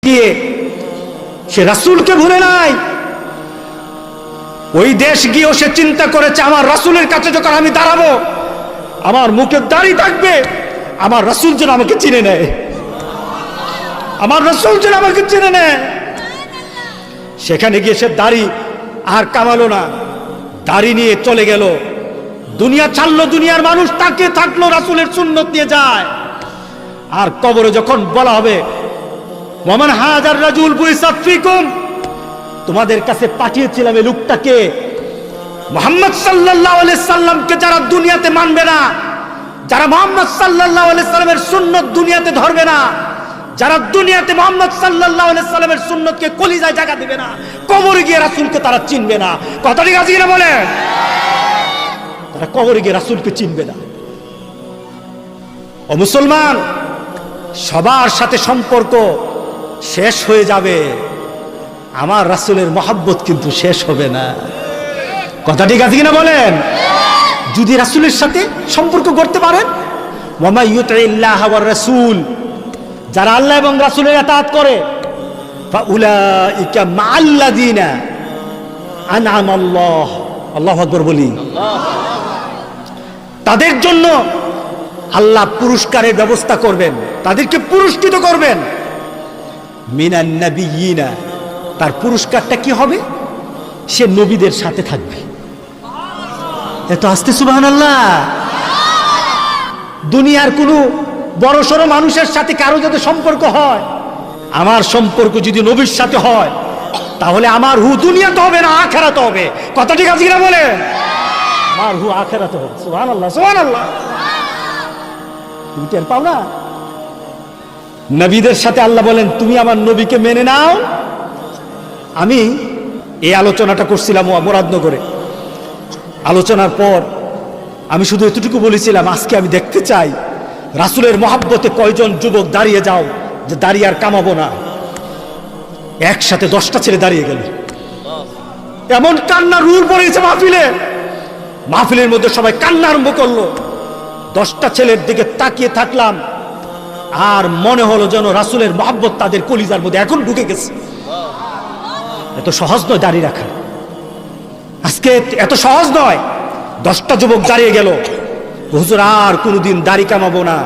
গিয়ে সে রাসূলকে ভুলে নাই। ওই দেশ গিয়েও সে চিন্তা করেছে আমার রাসূলের কাছে যখন আমি দাঁড়াবো আমার মুখে দাড়ি থাকবে, আমার রাসূল যেন আমাকে চিনে নেয়, আমার রাসূল যেন আমাকে চিনে নেয়। সেখানে গিয়ে সে দাড়ি আর কামালো না, দাড়ি নিয়ে চলে গেল, দুনিয়া ছাড়লো, দুনিয়ার মানুষ তাকে থাকলো, রাসূলের সুন্নত নিয়ে যায়। আর কবরে যখন বলা হবে ওয়ামান হাজার রাজুল বুইসাত ফিকুম, তোমাদের কাছে পাঠিয়েছিলাম এই লোকটাকে, মুহাম্মদ সাল্লাল্লাহু আলাইহি সাল্লামকে যারা দুনিয়াতে মানবে না, যারা মুহাম্মদ সাল্লাল্লাহু আলাইহি সাল্লামের সুন্নত দুনিয়াতে ধরবে না, যারা দুনিয়াতে মুহাম্মদ সাল্লাল্লাহু আলাইহি সাল্লামের সুন্নতকে কলিজায় জায়গা দিবে না, কবরে গিয়ে রাসূলকে তারা চিনবে না। কথাটি কাজে কিনা বলে? তারা কবরে গিয়ে রাসূলকে চিনবে না। ও মুসলমান, সবার সাথে সম্পর্ক শেষ হয়ে যাবে, আমার রাসূলের মহব্বত কিন্তু শেষ হবে না। কথা ঠিক আছে কিনা বলেন? যদি রাসূলের সাথে সম্পর্ক করতে পারেন, ওয়া মা ইউতিল্লাহ ওয়ার রাসূল, যারা আল্লাহ এবং রাসূলের ইতাআত করে, ফাউলাইকা মাআল্লাযিনা আনআমাল্লাহ, আল্লাহু আকবার বলি, তাদের জন্য আল্লাহ পুরস্কারের ব্যবস্থা করবেন, তাদেরকে পুরস্কৃত করবেন। মিনান নাবিয়িনা, তার পুরস্কারটা কি হবে? সে নবীদের সাথে থাকবে। এত আস্তে সুবহানাল্লাহ। দুনিয়ার কোনো বড় সড়ো মানুষের সাথে কারো যাতে সম্পর্ক হয়, আমার সম্পর্ক যদি নবীর সাথে হয়, তাহলে আমার হু দুনিয়াতে হবে না, আখিরাতে হবে। কথা ঠিক আছে কিনা বলে? আমার হু আখিরাতে হবে। সুবহানাল্লাহ, সুবহানাল্লাহ। তুমি টের পাও না? নবীদের সাথে আল্লাহ বলেন তুমি আমার নবীকে মেনে নাও। আমি এই আলোচনাটা করছিলাম মুরাদনগরে। আলোচনার পর আমি শুধু এতটুকু বলেছিলাম, আজকে আমি দেখতে চাই রাসূলের মহব্বতে কয়জন যুবক দাঁড়িয়ে যাও যে দাঁড়িয়ে আর কামাবো না। একসাথে 10টা ছেলে দাঁড়িয়ে গেল, এমন কান্না রুল পড়েছে মাহফিলে, মাহফিলের মধ্যে সবাই কান্না আরম্ভ করলো। 10টা ছেলের দিকে তাকিয়ে থাকলাম, আর মনে হলো যেন রাসূলের মহব্বত তাদের কলিজার মধ্যে এখন ঢুকে গেছে। এত সহজ নয় দাঁড়িয়ে রাখা, আজকে এত সহজ নয়। 10টা যুবক দাঁড়িয়ে গেল, হুজুর আর কোনোদিন দাড়ি কামাবো না,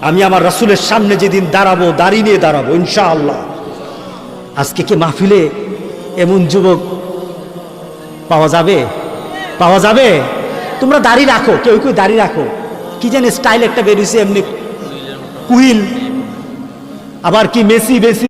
আমি আমার রাসূলের সামনে যেদিন দাঁড়াবো দাড়ি নিয়ে দাঁড়াবো ইনশাআল্লাহ। আজকে কি মাহফিলে এমন যুবক পাওয়া যাবে? পাওয়া যাবে? তোমরা দাড়ি রাখো, কেউ কেউ দাড়ি রাখো, কি জানি স্টাইল একটা বেরিয়েছে এমনি কুইল, আবার কি মেসি বেসি।